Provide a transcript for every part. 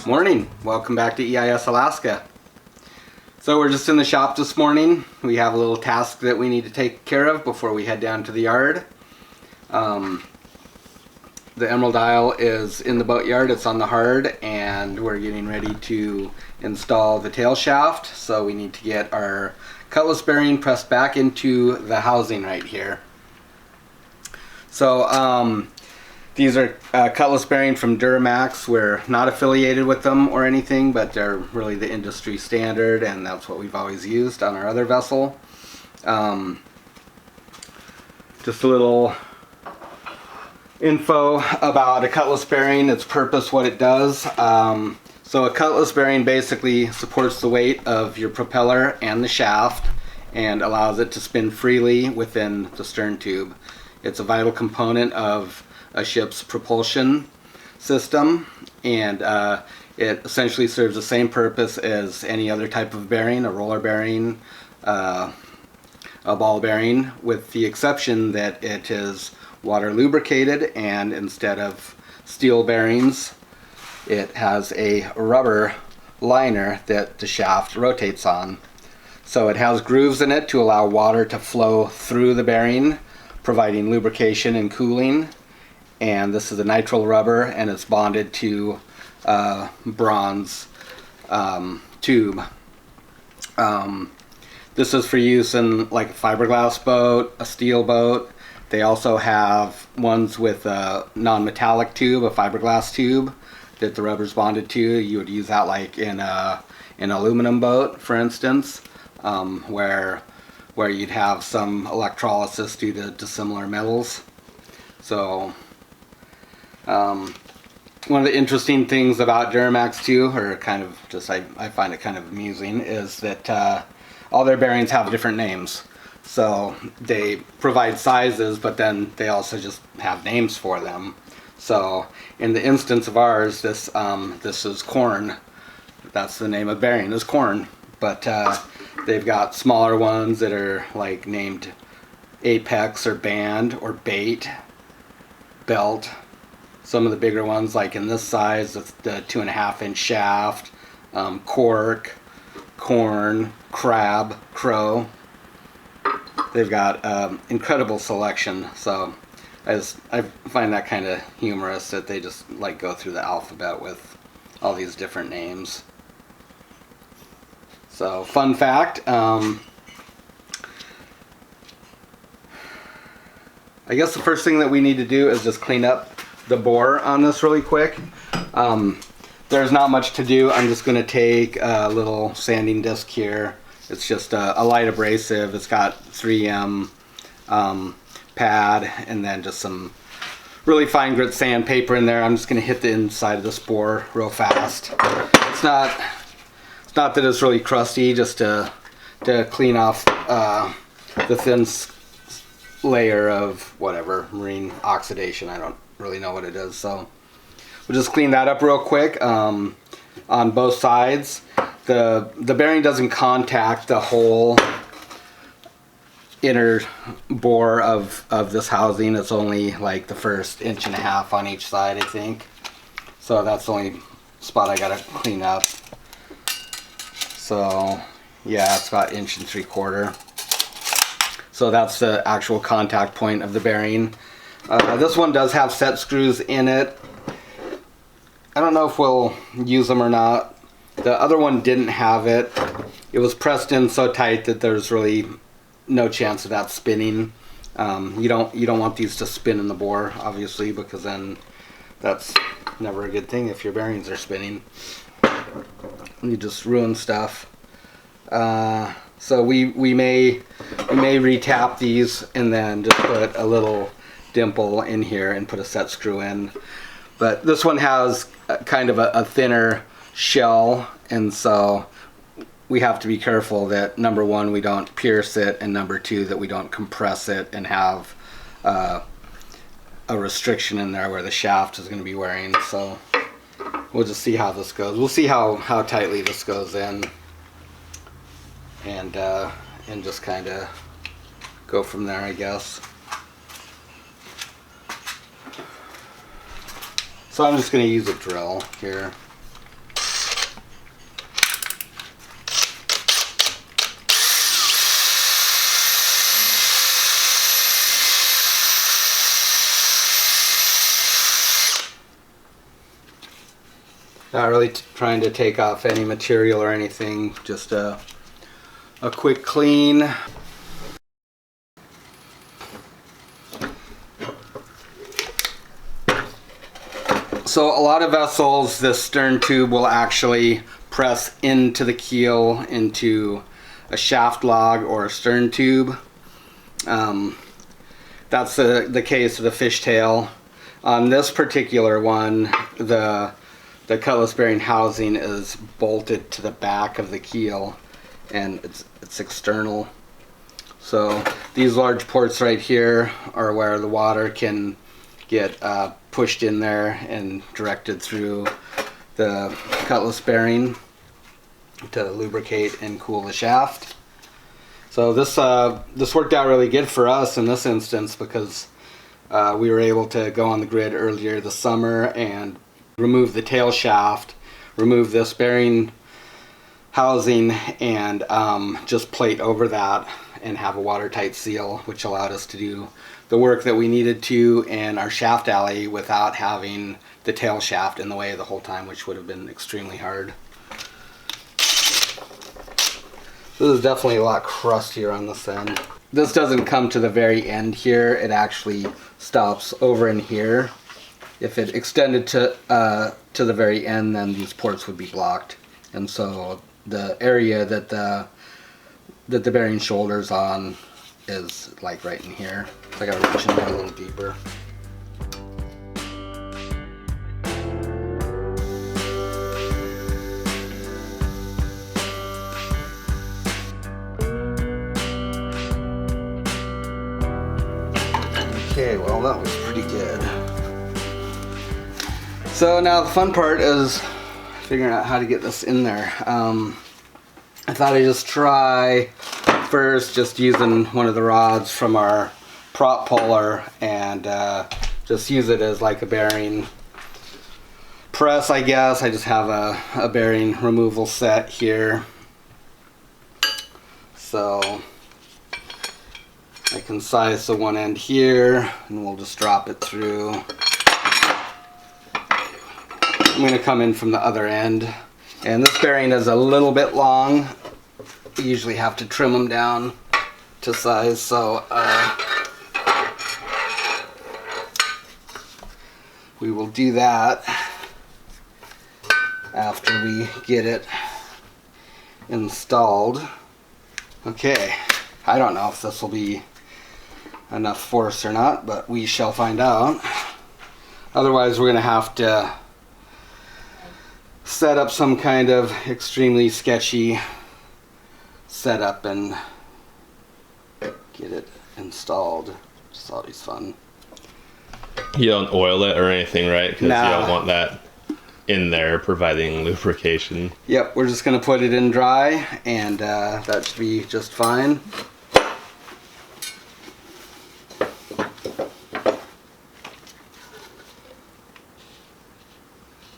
Morning, welcome back to EIS Alaska. So we're just in the shop this morning. We have a little task that we need to take care of before we head down to the yard. The emerald aisle is in the boat yard, it's on the hard, and we're getting ready to install the tail shaft. So we need to get our Cutlass bearing pressed back into the housing right here. So these are Cutlass bearing from Duramax. We're not affiliated with them or anything, but they're really the industry standard, and that's what we've always used on our other vessel. Just a little info about a Cutlass bearing, its purpose, what it does. So a Cutlass bearing basically supports the weight of your propeller and the shaft and allows it to spin freely within the stern tube. It's a vital component of a ship's propulsion system, and it essentially serves the same purpose as any other type of bearing, a roller bearing, a ball bearing, with the exception that it is water lubricated, and instead of steel bearings it has a rubber liner that the shaft rotates on. So it has grooves in it to allow water to flow through the bearing, providing lubrication and cooling. And this is a nitrile rubber, and it's bonded to bronze tube. This is for use in like a fiberglass boat, a steel boat. They also have ones with a non-metallic tube, a fiberglass tube that the rubber's bonded to. You would use that like in an aluminum boat, for instance, where you'd have some electrolysis due to dissimilar metals. So one of the interesting things about Duramax too, or kind of just I find it kind of amusing, is that all their bearings have different names. So they provide sizes, but then they also just have names for them. So in the instance of ours, this is corn. That's the name of the bearing, is corn. But they've got smaller ones that are like named apex or band or bait, belt. Some of the bigger ones, like in this size, it's the 2.5-inch shaft, cork, corn, crab, crow. They've got incredible selection. So I find that kind of humorous that they just like go through the alphabet with all these different names. So fun fact, I guess the first thing that we need to do is just clean up the bore on this really quick. There's not much to do. I'm just going to take a little sanding disc here. It's just a light abrasive. It's got 3M pad and then just some really fine grit sandpaper in there. I'm just going to hit the inside of this bore real fast. It's not that it's really crusty, just to clean off the thin layer of whatever, marine oxidation. I don't really know what it is. So we'll just clean that up real quick on both sides. The bearing doesn't contact the whole inner bore of this housing. It's only like the first 1.5 inches on each side, I think. So that's the only spot I gotta clean up. So yeah, it's about 1.75 inches. So that's the actual contact point of the bearing. This one does have set screws in it. I don't know if we'll use them or not. The other one didn't have it. It was pressed in so tight that there's really no chance of that spinning. You don't want these to spin in the bore, obviously, because then that's never a good thing if your bearings are spinning. You just ruin stuff. So we may re-tap these and then just put a little dimple in here and put a set screw in. But this one has kind of a thinner shell, and so we have to be careful that, number one, we don't pierce it, and number two, that we don't compress it and have a restriction in there where the shaft is going to be wearing. So we'll just see how this goes. We'll see how tightly this goes in, and just kind of go from there, I guess. So I'm just going to use a drill here. Not really trying to take off any material or anything, just a quick clean. So a lot of vessels, this stern tube will actually press into the keel into a shaft log or a stern tube. That's the case of the fishtail. On this particular one, the Cutlass bearing housing is bolted to the back of the keel, and it's external. So these large ports right here are where the water can get pushed in there and directed through the Cutlass bearing to lubricate and cool the shaft. So this worked out really good for us in this instance because we were able to go on the grid earlier this summer and remove the tail shaft, remove this bearing housing, and just plate over that and have a watertight seal, which allowed us to do the work that we needed to in our shaft alley without having the tail shaft in the way the whole time, which would have been extremely hard. This is definitely a lot crustier on this end. This doesn't come to the very end here. It actually stops over in here. If it extended to the very end, then these ports would be blocked. And so the area that the bearing shoulder's on is like right in here. So I gotta reach in there a little deeper. Okay, well that was pretty good. So now the fun part is figuring out how to get this in there. I thought I'd just try first just using one of the rods from our prop puller and just use it as like a bearing press, I guess. I just have a bearing removal set here. So I can size the one end here and we'll just drop it through. I'm going to come in from the other end, and this bearing is a little bit long. We usually have to trim them down to size, so we will do that after we get it installed. Okay, I don't know if this will be enough force or not, but we shall find out. Otherwise we're going to have to set up some kind of extremely sketchy setup and get it installed. It's always fun. You don't oil it or anything, right? Because Nah. you don't want that in there providing lubrication. Yep, we're just going to put it in dry, and that should be just fine.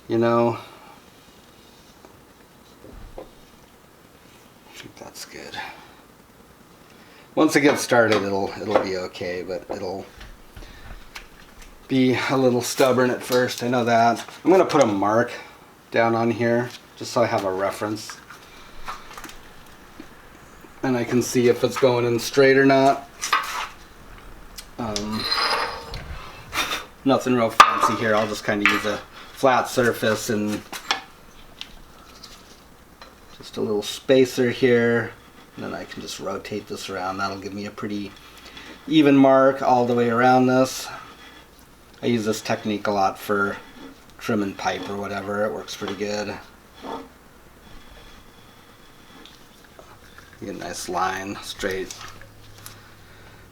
You know, I think that's good. Once it gets started, it'll be okay, but it'll be a little stubborn at first. I know that. I'm gonna put a mark down on here just so I have a reference, and I can see if it's going in straight or not. Nothing real fancy here. I'll just kind of use a flat surface and just a little spacer here, and then I can just rotate this around. That'll give me a pretty even mark all the way around this. I use this technique a lot for trimming pipe or whatever. It works pretty good. Get a nice line straight.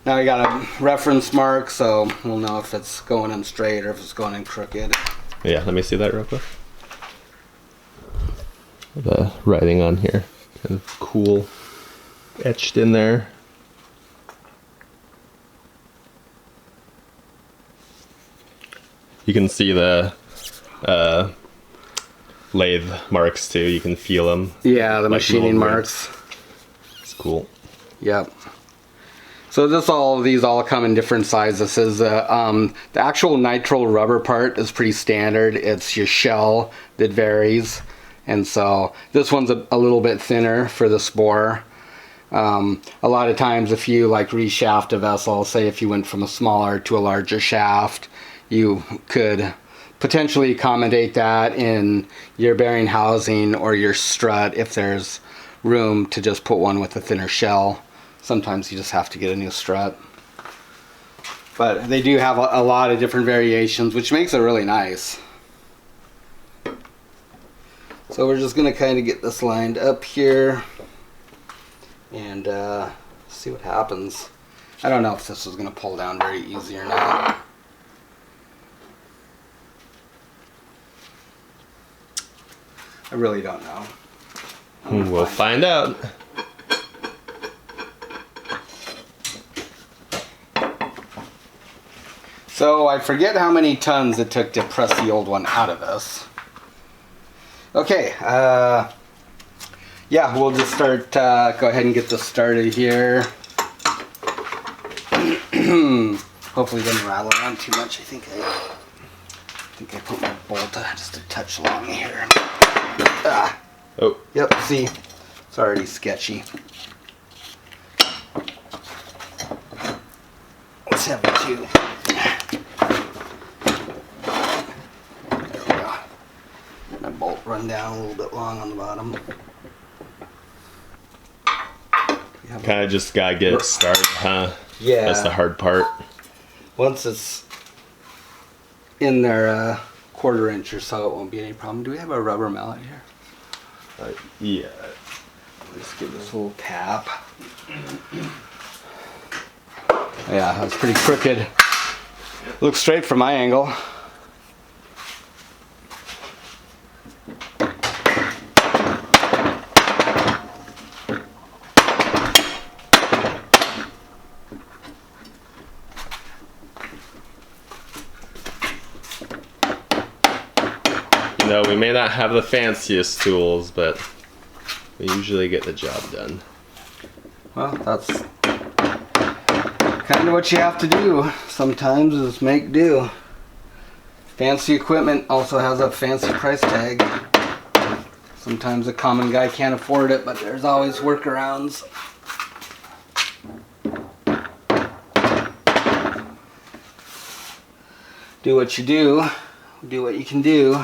Now we got a reference mark, so we'll know if it's going in straight or if it's going in crooked. Yeah, let me see that real quick. The writing on here, kind of cool, etched in there. You can see the lathe marks too. You can feel them. Yeah, the like machining movement. marks. It's cool. Yep. So these all come in different sizes. This is the actual nitrile rubber part is pretty standard. It's your shell that varies, and so this one's a little bit thinner for the spore. A lot of times, if you like reshaft a vessel, say if you went from a smaller to a larger shaft, you could potentially accommodate that in your bearing housing or your strut if there's room to just put one with a thinner shell. Sometimes you just have to get a new strut. But they do have a lot of different variations, which makes it really nice. So we're just going to kind of get this lined up here and see what happens. I don't know if this is going to pull down very easy or not. I really don't know. We'll find out. So I forget how many tons it took to press the old one out of this. Okay, yeah, we'll just start, go ahead and get this started here. Hopefully it doesn't rattle around too much. I think I put my bolt just a touch long here. Ah. Oh. Yep, see, it's already sketchy. Let's have it too. There we go. My bolt run down a little bit long on the bottom. Kind of just gotta get it started, huh? Yeah. That's the hard part. Once it's in there 1/4 inch or so, it won't be any problem. Do we have a rubber mallet here? Yeah. Let's give this a little tap. Yeah, that's pretty crooked. Looks straight from my angle. You know, we may not have the fanciest tools, but we usually get the job done. Well, that's kind of what you have to do sometimes, is make do. Fancy equipment also has a fancy price tag. Sometimes a common guy can't afford it, but there's always workarounds. Do what you do what you can do.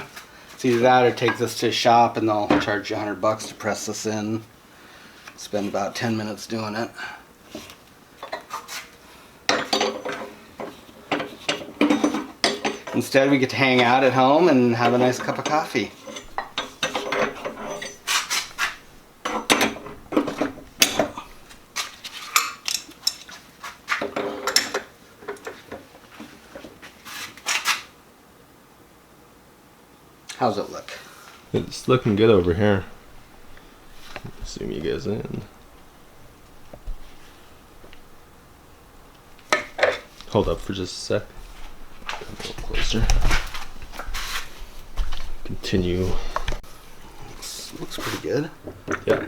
It's either that or take this to a shop and they'll charge you $100 to press this in. Spend about 10 minutes doing it. Instead, we get to hang out at home and have a nice cup of coffee. How's it look? It's looking good over here. Zoom you guys in. Hold up for just a sec. A little closer. Continue. Looks pretty good. Yeah.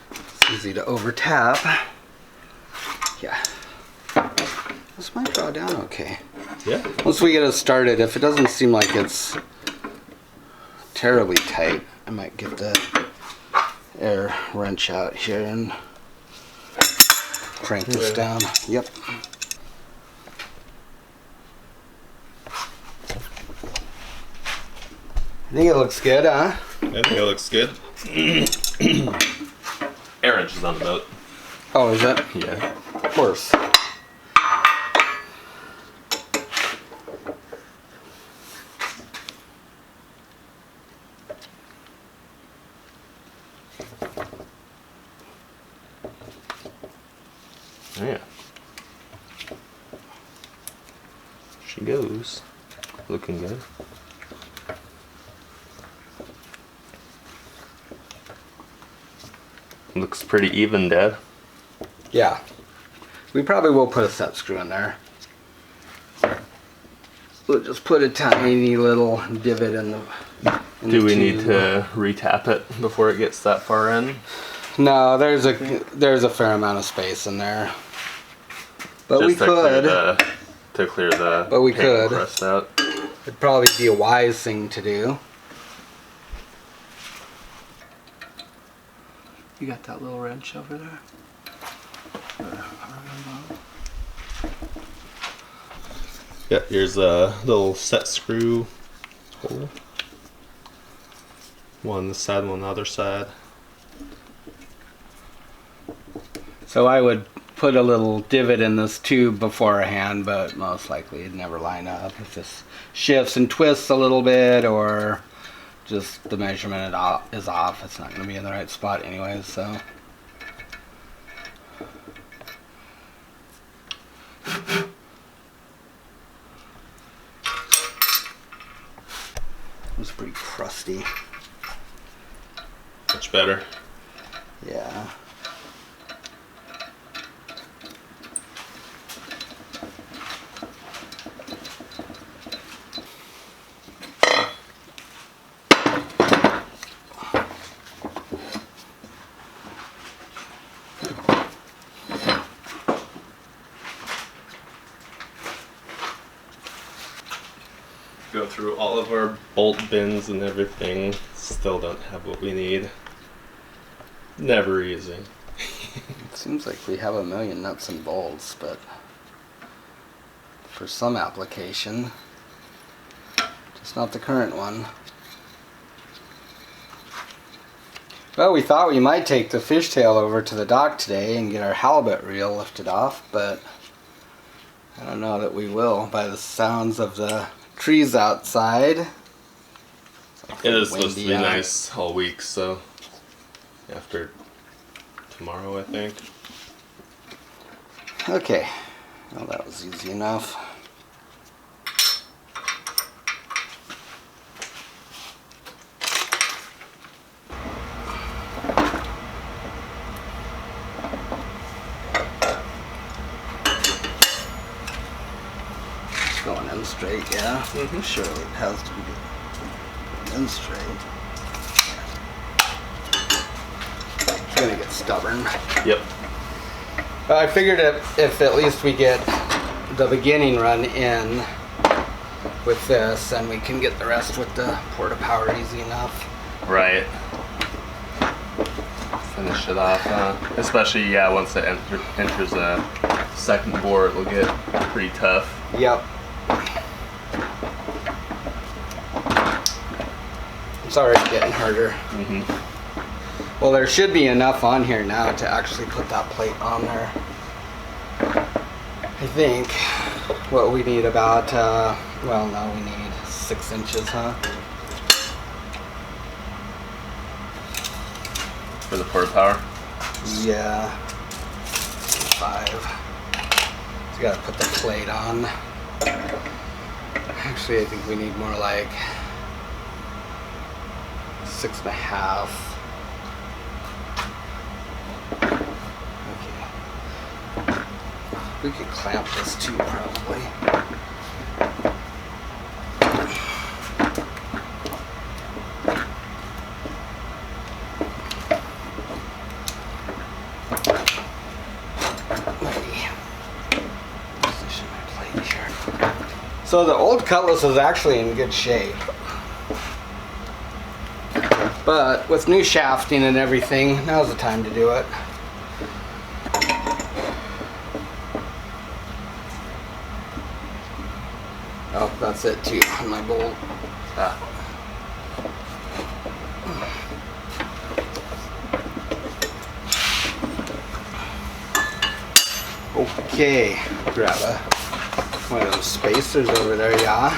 It's easy to over tap. Yeah. This might draw down okay. Yeah. Once we get it started, if it doesn't seem like it's terribly tight, I might get the air wrench out here and crank this down. Yep. I think it looks good, huh? I think it looks good. Air wrench is on the boat. Oh, is it? Yeah. Of course. Yeah. She goes. Looking good. Looks pretty even, Dad. Yeah. We probably will put a set screw in there. We'll just put a tiny little divot in the Do we tube. need to retap it before it gets that far in? No, there's a fair amount of space in there. But Just we could. To clear the But we paint could. crust out. It'd probably be a wise thing to do. You got that little wrench over there? Yeah, here's a little set screw hole. One on this side, one on the other side. So I would put a little divot in this tube beforehand, but most likely it'd never line up. If this shifts and twists a little bit, or just the measurement is off, it's not going to be in the right spot anyways, so. It's pretty crusty. Much better. Yeah. Go through all of our bolt bins and everything. Still don't have what we need. Never easy. It seems like we have a million nuts and bolts, but for some application, just not the current one. Well, we thought we might take the fishtail over to the dock today and get our halibut reel lifted off, but I don't know that we will by the sounds of the trees outside. It is supposed to be nice all week, so after tomorrow, I think. Okay, well, that was easy enough. It's going in straight, yeah? Mm-hmm. Surely it has to be going in straight. It's gonna get stubborn. Yep. But I figured if at least we get the beginning run in with this, then we can get the rest with the porta power easy enough. Right. Finish it off, especially, yeah, once it enters a second bore, it'll get pretty tough. Yep. It's already getting harder. Mm-hmm. Well, there should be enough on here now to actually put that plate on there. I think what we need about, well, no, we need 6 inches, huh? For the porta power? Yeah. 5. So you gotta put the plate on. Actually, I think we need more like 6.5. Okay. We could clamp this too, probably. Position my plate here. So the old Cutlass is actually in good shape. But with new shafting and everything, now's the time to do it. Oh, that's it too, on my bolt. Ah. Okay, grab one of those spacers over there, yeah.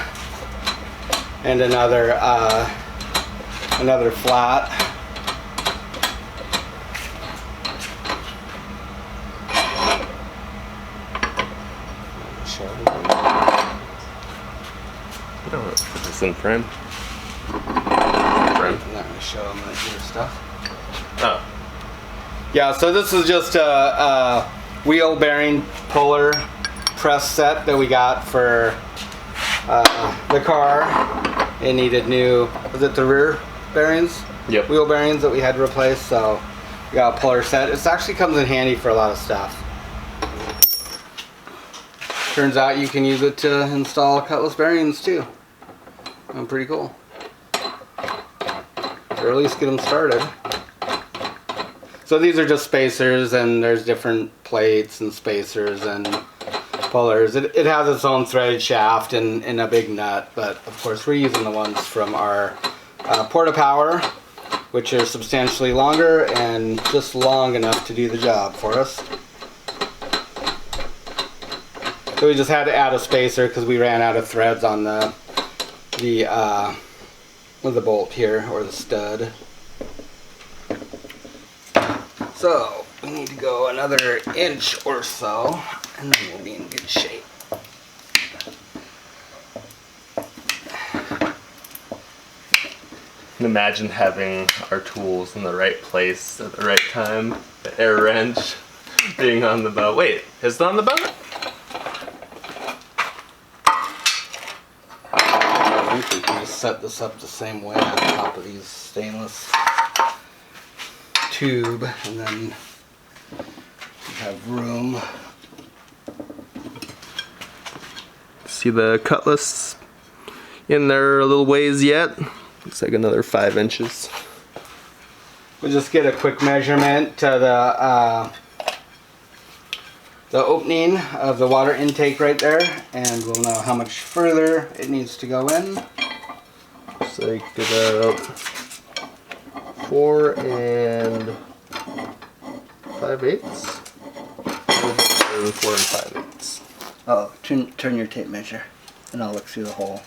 And another flat. Put this in frame. I'm gonna show them your stuff. Oh. Yeah, so this is just a wheel bearing puller press set that we got for the car. It needed new, was it the rear bearings? Yep. Wheel bearings that we had to replace, so got a puller set. It actually comes in handy for a lot of stuff. Turns out you can use it to install Cutlass bearings too. Pretty cool. Or at least get them started. So these are just spacers, and there's different plates and spacers and pullers. It has its own threaded shaft and a big nut, but of course we're using the ones from our Porta Power, which are substantially longer and just long enough to do the job for us. So we just had to add a spacer because we ran out of threads on the bolt here, or the stud. So we need to go another inch or so, and then we'll be in good shape. Imagine having our tools in the right place at the right time. The air wrench being on the boat. Wait, is it on the boat? I think we can just set this up the same way on top of these stainless tube, and then we have room. See the Cutlass in there a little ways yet? Looks like another 5 inches. We'll just get a quick measurement to the opening of the water intake right there, and we'll know how much further it needs to go in. Looks like about 4 5/8. 4 5/8. Oh, turn your tape measure, and I'll look through the hole.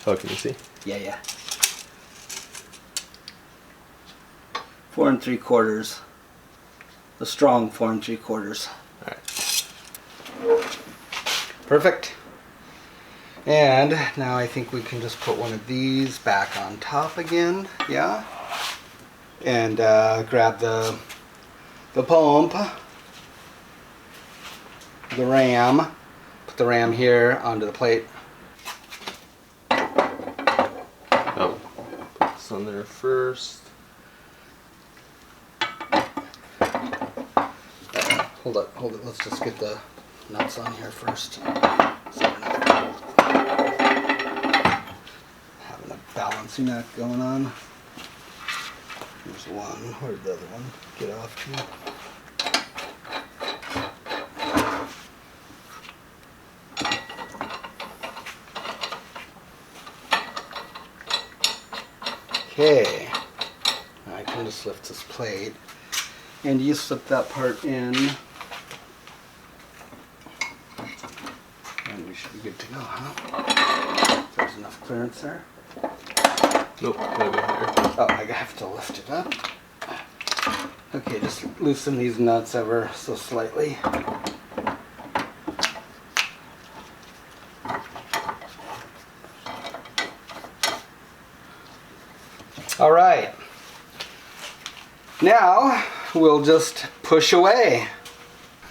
Oh, can you see? Yeah. 4 3/4. A strong 4 3/4. Alright. Perfect. And now I think we can just put one of these back on top again. Yeah. And grab the pump, the ram. Put the ram here onto the plate. Oh, put this on there first. Hold it. Let's just get the nuts on here first. So we're not having a balancing act going on. Here's one. Where'd the other one get off to? Okay. I can just lift this plate. And you slip that part in. And we should be good to go, huh? There's enough clearance there. Nope, gotta go here. Oh, I have to lift it up. Okay, just loosen these nuts ever so slightly. All right. Now we'll just push away.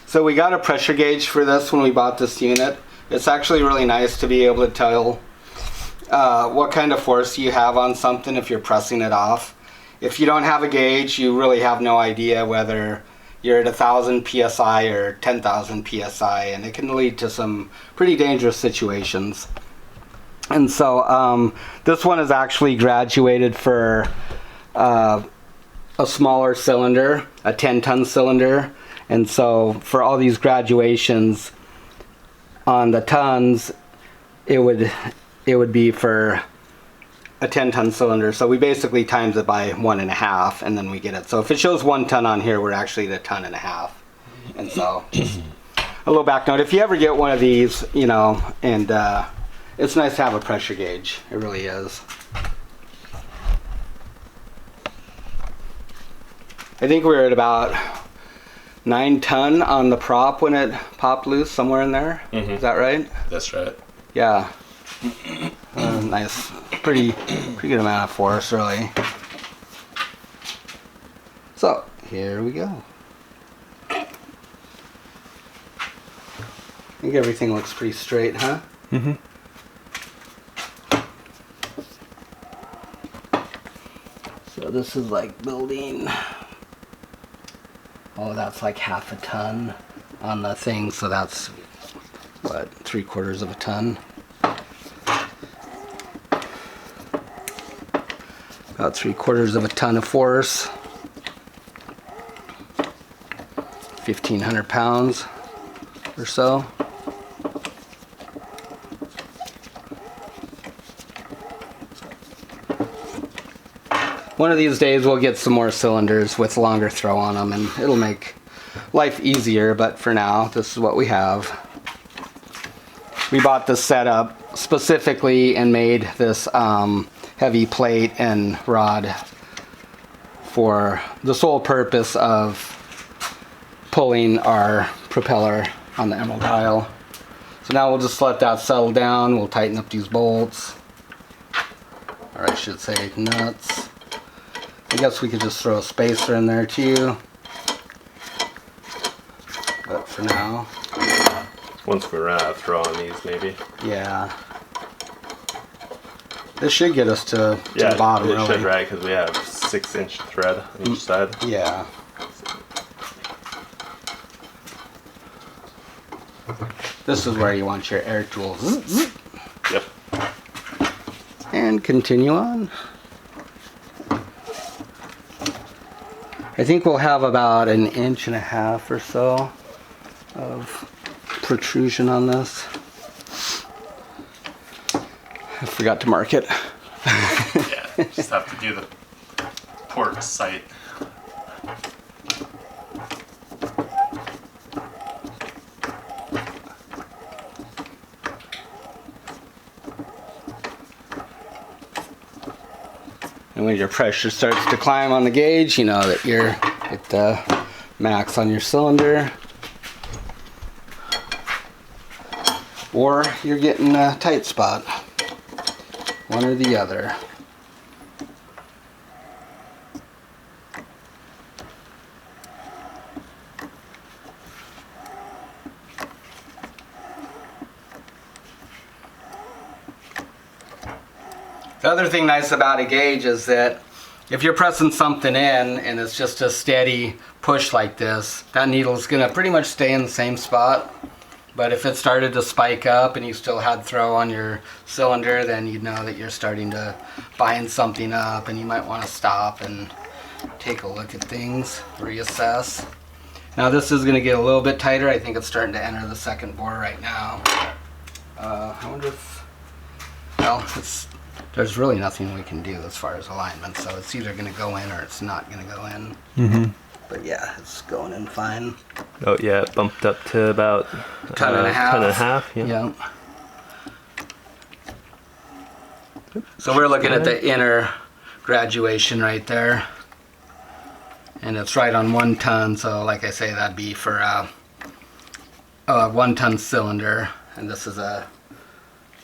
So we got a pressure gauge for this when we bought this unit. It's actually really nice to be able to tell what kind of force you have on something if you're pressing it off. If you don't have a gauge, you really have no idea whether you're at 1,000 psi or 10,000 psi, and it can lead to some pretty dangerous situations. And so this one is actually graduated for a smaller cylinder, a 10-ton cylinder, and so for all these graduations on the tons, it would be for a 10-ton cylinder. So we basically times it by 1.5, and then we get it. So if it shows 1 ton on here, we're actually at 1.5 tons. And so just a little back note: if you ever get one of these, you know, and it's nice to have a pressure gauge. It really is. I think we were at about 9 ton on the prop when it popped loose, somewhere in there. Mm-hmm. Is that right? That's right. Yeah. Nice, pretty good amount of force, really. So here we go. I think everything looks pretty straight, huh? Mm-hmm. So this is like building Oh, that's like half a ton on the thing, so that's what, 3/4 of a ton. About 3/4 of a ton of force. 1,500 pounds or so. One of these days we'll get some more cylinders with longer throw on them, and it'll make life easier, but for now this is what we have. We bought this setup specifically and made this heavy plate and rod for the sole purpose of pulling our propeller on the emerald dial. So now we'll just let that settle down. We'll tighten up these bolts, or I should say nuts. I guess we could just throw a spacer in there too, but for now, once we run out of throw on these, maybe. Yeah, this should get us to the bottom. It really should, right? Because we have 6-inch thread on each side. Yeah. This is where you want your air tool. Yep. And continue on. I think we'll have about 1.5 inches or so of protrusion on this. I forgot to mark it. Yeah, just have to do the port sight. And when your pressure starts to climb on the gauge, you know that you're at the max on your cylinder. Or you're getting a tight spot. One or the other. The other thing nice about a gauge is that if you're pressing something in and it's just a steady push like this, that needle's gonna pretty much stay in the same spot. But if it started to spike up and you still had throw on your cylinder, then you'd know that you're starting to bind something up, and you might want to stop and take a look at things, reassess. Now this is gonna get a little bit tighter. I think it's starting to enter the second bore right now. I wonder if, well, there's really nothing we can do as far as alignment, so it's either going to go in or it's not going to go in. Mm-hmm. But yeah, it's going in fine. Oh yeah, it bumped up to about Ton and a half. Ton and a half. Yeah. Yeah. So we're looking at the inner graduation right there, and it's right on 1 ton. So like I say, that'd be for a 1 ton cylinder, and this is a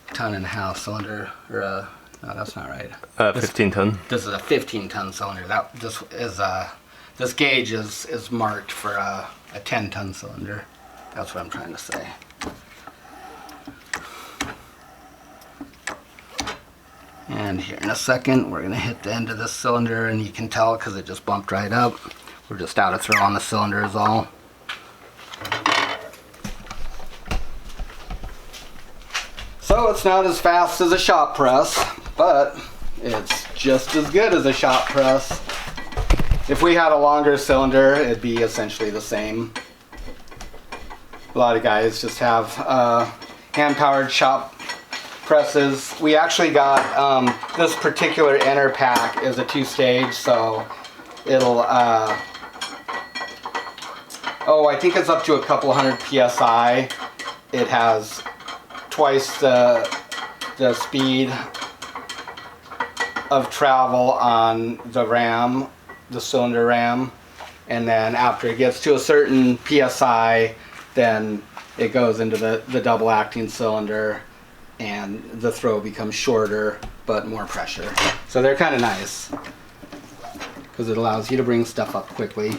1.5 ton cylinder, or a. No, that's not right. 15 ton. This is a 15-ton cylinder. This gauge is marked for a 10-ton cylinder. That's what I'm trying to say. And here in a second, we're going to hit the end of this cylinder, and you can tell because it just bumped right up. We're just out of throw on the cylinder is all. So it's not as fast as a shop press, but it's just as good as a shop press. If we had a longer cylinder, it'd be essentially the same. A lot of guys just have hand-powered shop presses. We actually got this particular inner pack is a 2-stage, so it'll I think it's up to a couple hundred psi. It has twice the speed of travel on the ram, the cylinder ram, and then after it gets to a certain psi, then it goes into the double acting cylinder, and the throw becomes shorter but more pressure. So they're kind of nice because it allows you to bring stuff up quickly.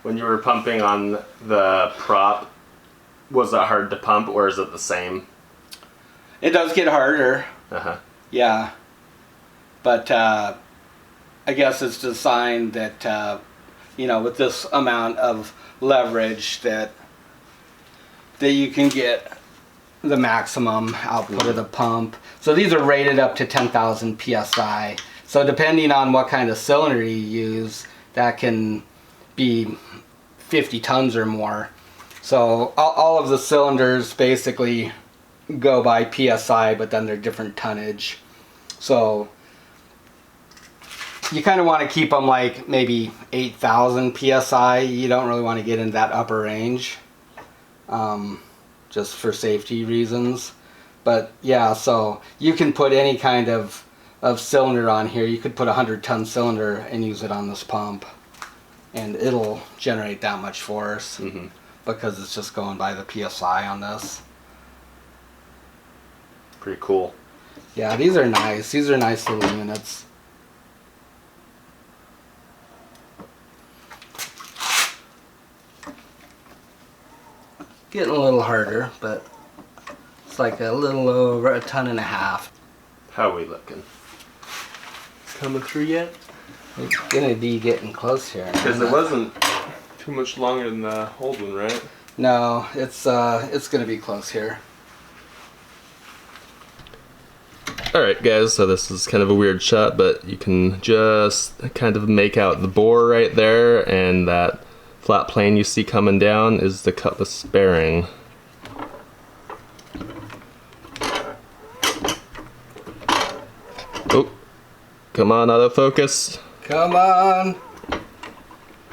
When you were pumping on the prop, was it hard to pump, or is it the same? It does get harder. Uh-huh. Yeah. But I guess it's designed that you know, with this amount of leverage that you can get the maximum output of the pump. So these are rated up to 10,000 psi. So depending on what kind of cylinder you use, that can be 50 tons or more. So all of the cylinders basically go by psi, but then they're different tonnage. So you kind of want to keep them like maybe 8,000 psi. You don't really want to get in that upper range, just for safety reasons. But yeah, so you can put any kind of cylinder on here. You could put a 100-ton cylinder and use it on this pump, and it'll generate that much force because it's just going by the psi on this. Pretty cool. Yeah, these are nice. These are nice little units. Getting a little harder, but it's like a little over 1.5 tons. How are we looking? Coming through yet? It's gonna be getting close here. Because it wasn't too much longer than the old one, right? No, it's gonna be close here. Alright guys, so this is kind of a weird shot, but you can just kind of make out the bore right there, and that flat plane you see coming down is the Cutlass bearing. Oh, come on, autofocus. Come on.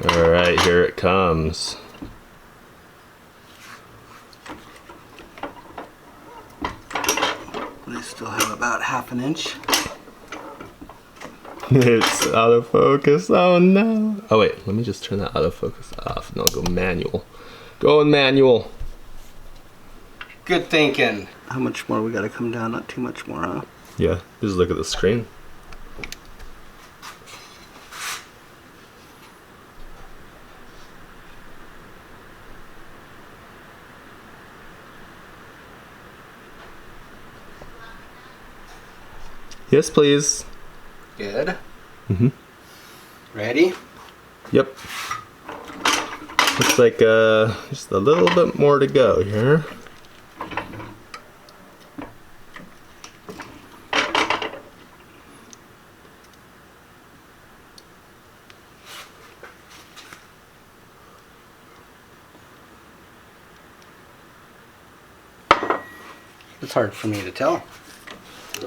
Alright, here it comes. They still have about 1/2 inch. It's autofocus, oh no. Oh wait, let me just turn that autofocus off and I'll go manual. Going manual. Good thinking. How much more we gotta come down? Not too much more, huh? Yeah, just look at the screen. Yes, please. Good. Mhm. Ready? Yep. Looks like just a little bit more to go here. It's hard for me to tell.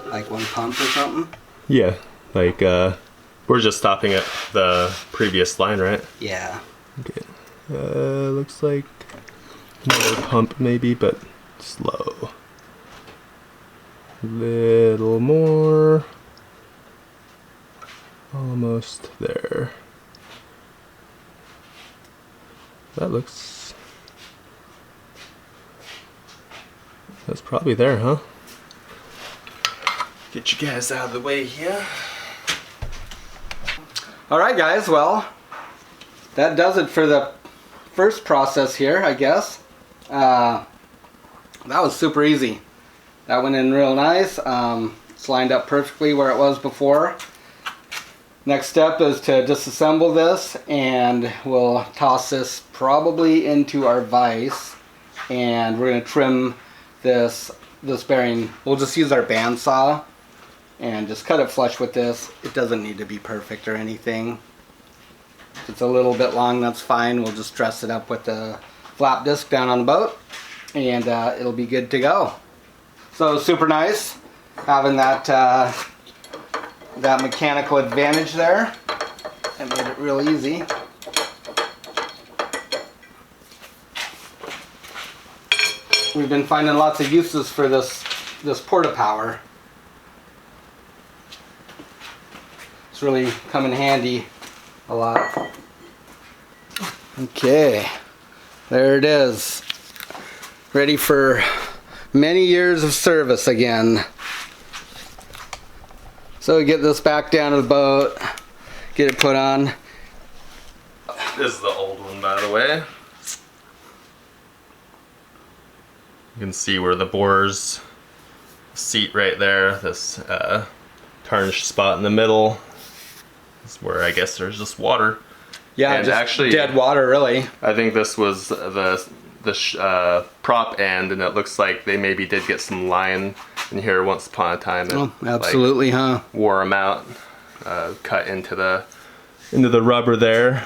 Like one pump or something? Yeah, like we're just stopping at the previous line, right? Yeah. Okay. Looks like another pump maybe, but slow. Little more. Almost there. That looks... That's probably there, huh? Get you guys out of the way here. Alright guys, well, that does it for the first process here, I guess. That was super easy. That went in real nice. It's lined up perfectly where it was before. Next step is to disassemble this, and we'll toss this probably into our vise, and we're going to trim this bearing. We'll just use our bandsaw and just cut it flush with this. It doesn't need to be perfect or anything. If it's a little bit long, that's fine. We'll just dress it up with the flap disc down on the boat, and it'll be good to go. So super nice having that that mechanical advantage there. It made it real easy. We've been finding lots of uses for this porta power. It's really come in handy a lot. Okay, there it is. Ready for many years of service again. So we get this back down to the boat, get it put on. This is the old one, by the way. You can see where the bore's seat right there, this tarnished spot in the middle is where I guess there's just water. Yeah, and just actually dead water, really. I think this was the prop end, and it looks like they maybe did get some line in here once upon a time. Oh, absolutely, huh? Wore them out, cut into the rubber there.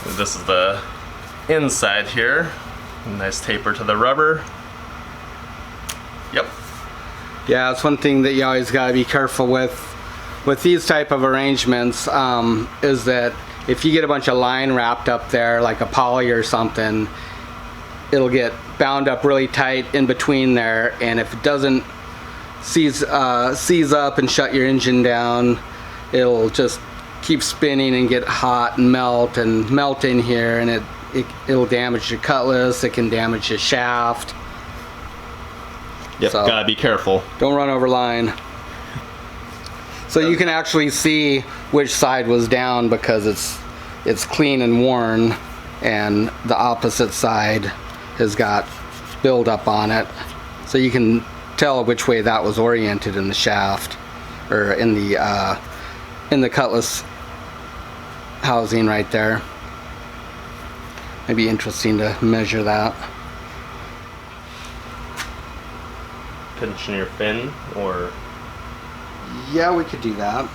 And this is the inside here. Nice taper to the rubber. Yep. Yeah, it's one thing that you always gotta be careful with these type of arrangements, is that if you get a bunch of line wrapped up there, like a poly or something, it'll get bound up really tight in between there, and if it doesn't seize up and shut your engine down, it'll just keep spinning and get hot and melt in here, and it'll damage your Cutlass. It can damage your shaft. Yep, So, gotta be careful. don't run over line. So you can actually see which side was down because it's clean and worn, and the opposite side has got buildup on it. So you can tell which way that was oriented in the shaft, or in the Cutlass housing right there. It'd be interesting to measure that. Pinching your fin, or Yeah, we could do that.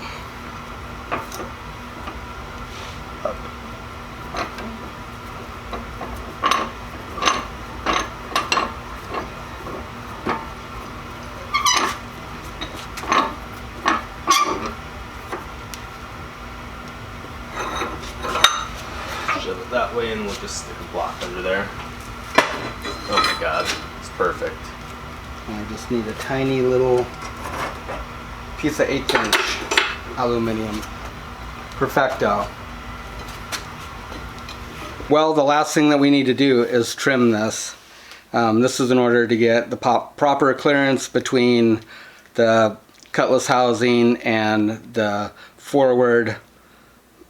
shove it that way, and we'll just stick a block under there. Oh my god, it's perfect. I just need a tiny little piece of 1/8" aluminum. Perfecto. Well, the last thing that we need to do is trim this. This is in order to get the proper clearance between the Cutlass housing and the forward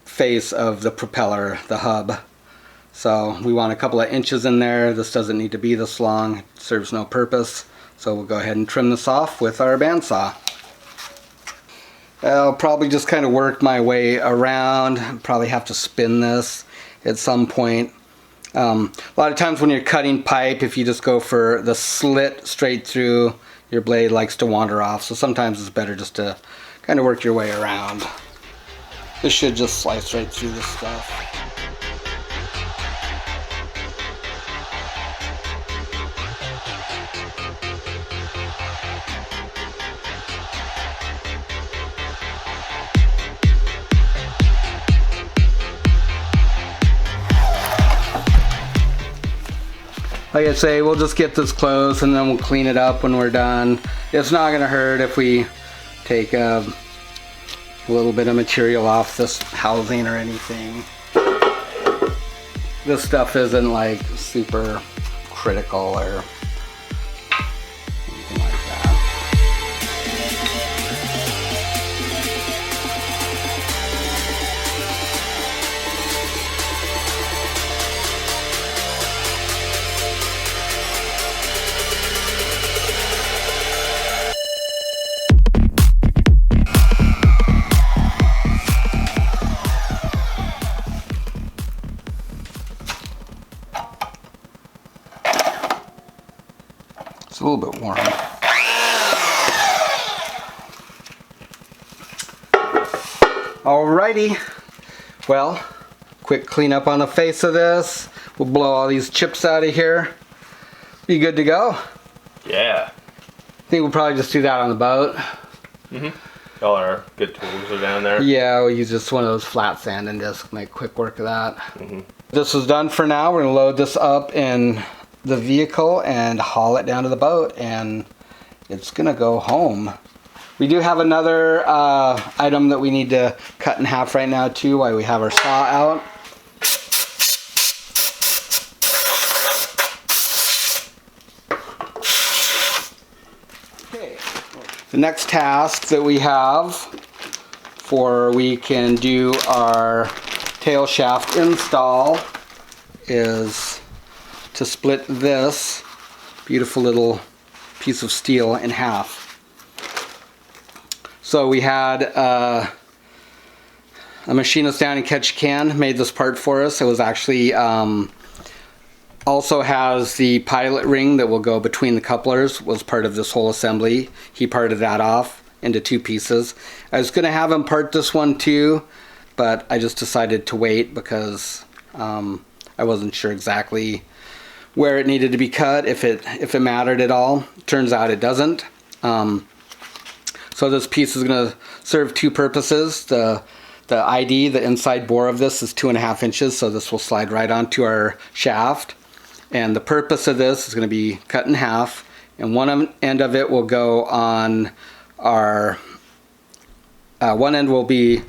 face of the propeller, the hub. So we want a couple of inches in there. This doesn't need to be this long. It serves no purpose. So we'll go ahead and trim this off with our bandsaw. I'll probably just kind of work my way around. Probably have to spin this at some point. A lot of times when you're cutting pipe, if you just go for the slit straight through, your blade likes to wander off. So sometimes it's better just to kind of work your way around. This should just slice right through this stuff. Like I say, we'll just get this close and then we'll clean it up when we're done. It's not gonna hurt if we take a little bit of material off this housing or anything. This stuff isn't like super critical or anything like that. It's a little bit warm. Alrighty. Well, quick cleanup on the face of this. We'll blow all these chips out of here. Be good to go. Yeah. I think we'll probably just do that on the boat. Mm-hmm. All our good tools are down there. Yeah, we'll use just one of those flat sanding discs, make quick work of that. This is done for now. We're gonna load this up in the vehicle and haul it down to the boat, and it's gonna go home. We do have another item that we need to cut in half right now too while we have our saw out. Okay. The next task that we have for we can do our tail shaft install is to split this beautiful little piece of steel in half. So we had a machinist down in Ketchikan made this part for us. It was actually also has the pilot ring that will go between the couplers, was part of this whole assembly. He parted that off into 2 pieces. I was going to have him part this one too, but I just decided to wait because I wasn't sure exactly where it needed to be cut, if it mattered at all. Turns out it doesn't. So this piece is going to serve 2 purposes. The ID, the inside bore of this, is 2.5 inches, so this will slide right onto our shaft. And the purpose of this is going to be cut in half, and one end of it will go on our, one end will be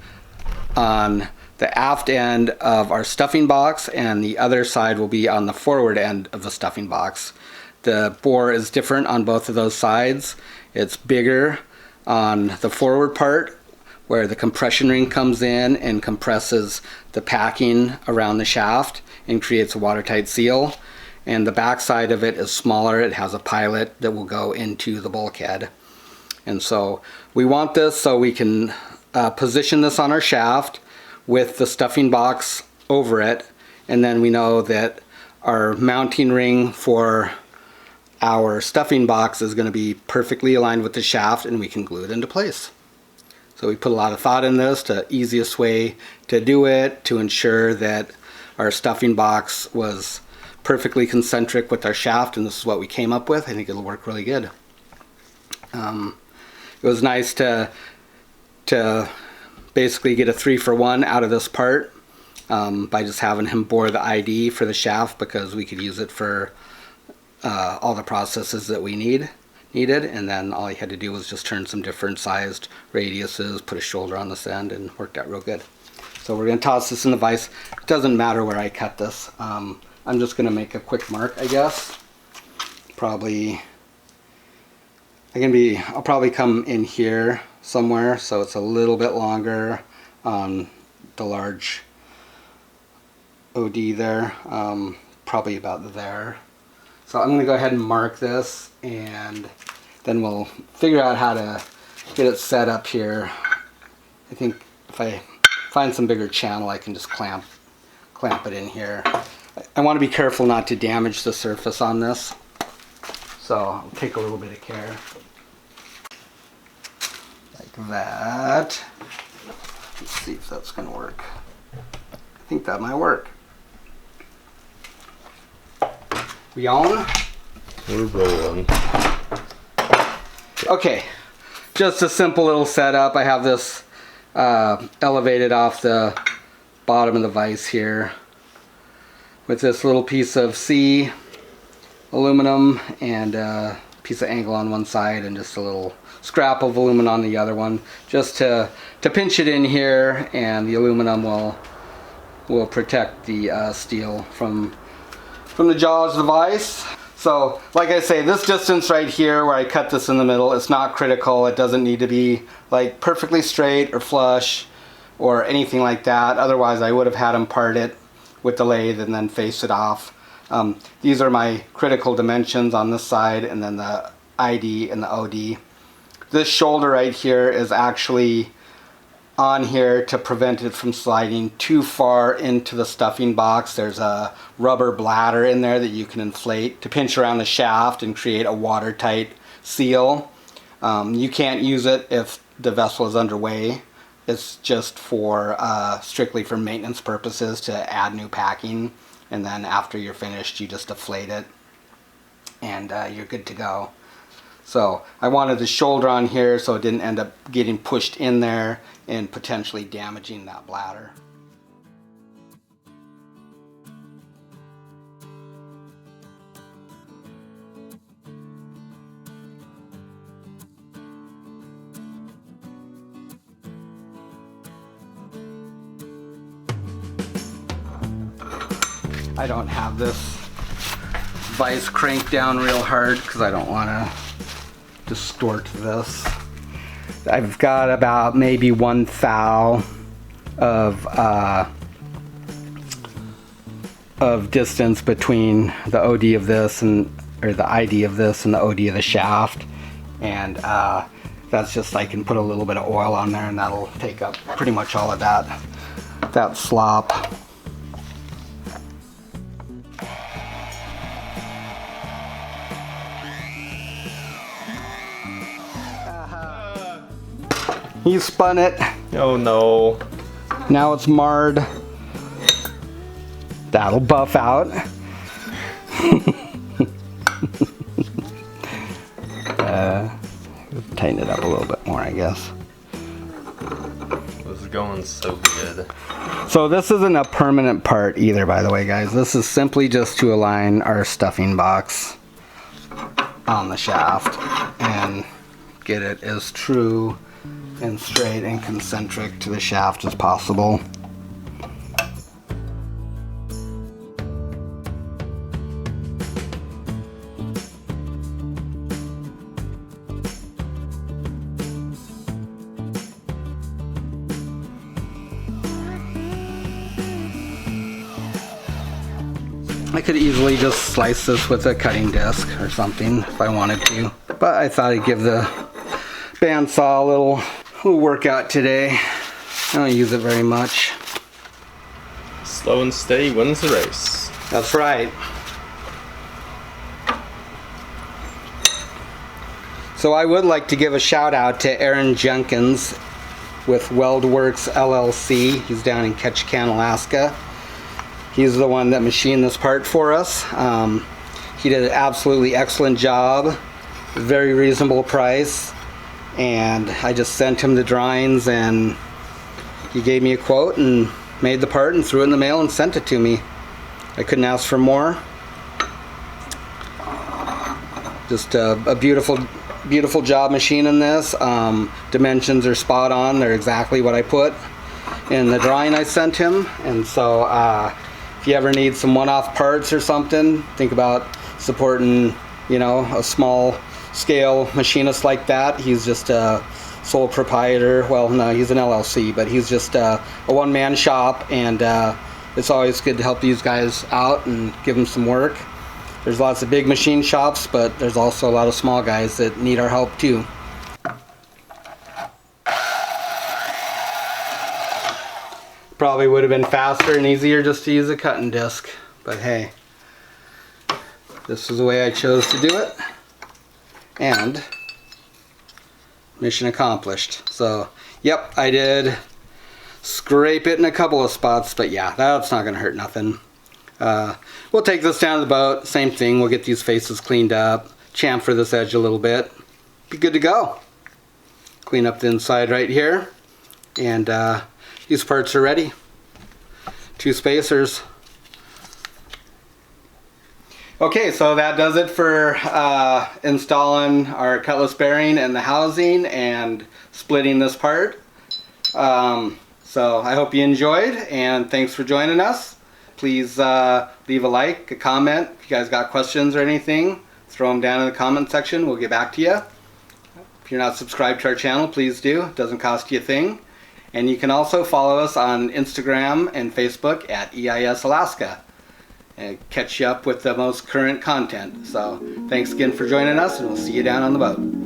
on the aft end of our stuffing box, and the other side will be on the forward end of the stuffing box. The bore is different on both of those sides. It's bigger on the forward part, where the compression ring comes in and compresses the packing around the shaft and creates a watertight seal. And the back side of it is smaller. It has a pilot that will go into the bulkhead. And so we want this so we can position this on our shaft with the stuffing box over it, and then we know that our mounting ring for our stuffing box is going to be perfectly aligned with the shaft, and we can glue it into place. So we put a lot of thought in this, the easiest way to do it, to ensure that our stuffing box was perfectly concentric with our shaft, and this is what we came up with. I think it'll work really good. It was nice to basically get a 3-for-1 out of this part by just having him bore the ID for the shaft, because we could use it for all the processes that we needed, and then all he had to do was just turn some different sized radiuses, put a shoulder on this end, and worked out real good. So we're going to toss this in the vise. It doesn't matter where I cut this. I'm just going to make a quick mark, I guess. I'll probably come in here somewhere, so it's a little bit longer on the large OD there, probably about there. So I'm going to go ahead and mark this, and then we'll figure out how to get it set up here. I think if I find some bigger channel, I can just clamp it in here. I want to be careful not to damage the surface on this, so I'll take a little bit of care. Like that. Let's see if that's going to work. I think that might work. We on? We're rolling. Okay, just a simple little setup. I have this elevated off the bottom of the vise here with this little piece of C aluminum and a piece of angle on one side and just a little scrap of aluminum on the other one, just to pinch it in here, and the aluminum will protect the steel from the jaws of the vise. So like I say, this distance right here where I cut this in the middle, it's not critical. It doesn't need to be like perfectly straight or flush or anything like that. Otherwise I would have had him part it with the lathe and then face it off. These are my critical dimensions on this side, and then the ID and the OD. This shoulder right here is actually on here to prevent it from sliding too far into the stuffing box. There's a rubber bladder in there that you can inflate to pinch around the shaft and create a watertight seal. You can't use it if the vessel is underway. It's just for strictly for maintenance purposes, to add new packing, and then after you're finished you just deflate it and you're good to go. So I wanted the shoulder on here so it didn't end up getting pushed in there and potentially damaging that bladder. I don't have this vise cranked down real hard because I don't want to distort this. I've got about maybe 1 thou of distance between the OD of this or the ID of this and the OD of the shaft, and that's just, I can put a little bit of oil on there and that'll take up pretty much all of that. that slop. He spun it. Oh no. Now it's marred. That'll buff out. Tighten it up a little bit more, I guess. This is going so good. So this isn't a permanent part either, by the way, guys. This is simply just to align our stuffing box on the shaft and get it as true and straight and concentric to the shaft as possible. I could easily just slice this with a cutting disc or something if I wanted to, but I thought I'd give the bandsaw a little workout today. I don't use it very much. Slow and steady wins the race. That's right. So I would like to give a shout out to Aaron Jenkins with WeldWorks LLC. He's down in Ketchikan, Alaska. He's the one that machined this part for us. He did an absolutely excellent job, very reasonable price, and I just sent him the drawings and he gave me a quote and made the part and threw it in the mail and sent it to me. I couldn't ask for more. Just a beautiful job machining this. Dimensions are spot on. They're exactly what I put in the drawing I sent him. And so if you ever need some one-off parts or something, think about supporting, you know, a small scale machinist like that. He's just a sole proprietor. Well, no, he's an LLC, but he's just a one-man shop, and it's always good to help these guys out and give them some work. There's lots of big machine shops, but there's also a lot of small guys that need our help too. Probably would have been faster and easier just to use a cutting disc, but hey, this is the way I chose to do it, and mission accomplished. So yep, I did scrape it in a couple of spots, but yeah, that's not gonna hurt nothing. We'll take this down to the boat, same thing, we'll get these faces cleaned up, chamfer this edge a little bit, be good to go. Clean up the inside right here, and these parts are ready. 2 spacers. Okay, so that does it for installing our Cutlass bearing and the housing and splitting this part. So I hope you enjoyed, and thanks for joining us. Please leave a like, a comment. If you guys got questions or anything, throw them down in the comment section. We'll get back to you. If you're not subscribed to our channel, please do. It doesn't cost you a thing. And you can also follow us on Instagram and Facebook at EIS Alaska and catch you up with the most current content. So thanks again for joining us, and we'll see you down on the boat.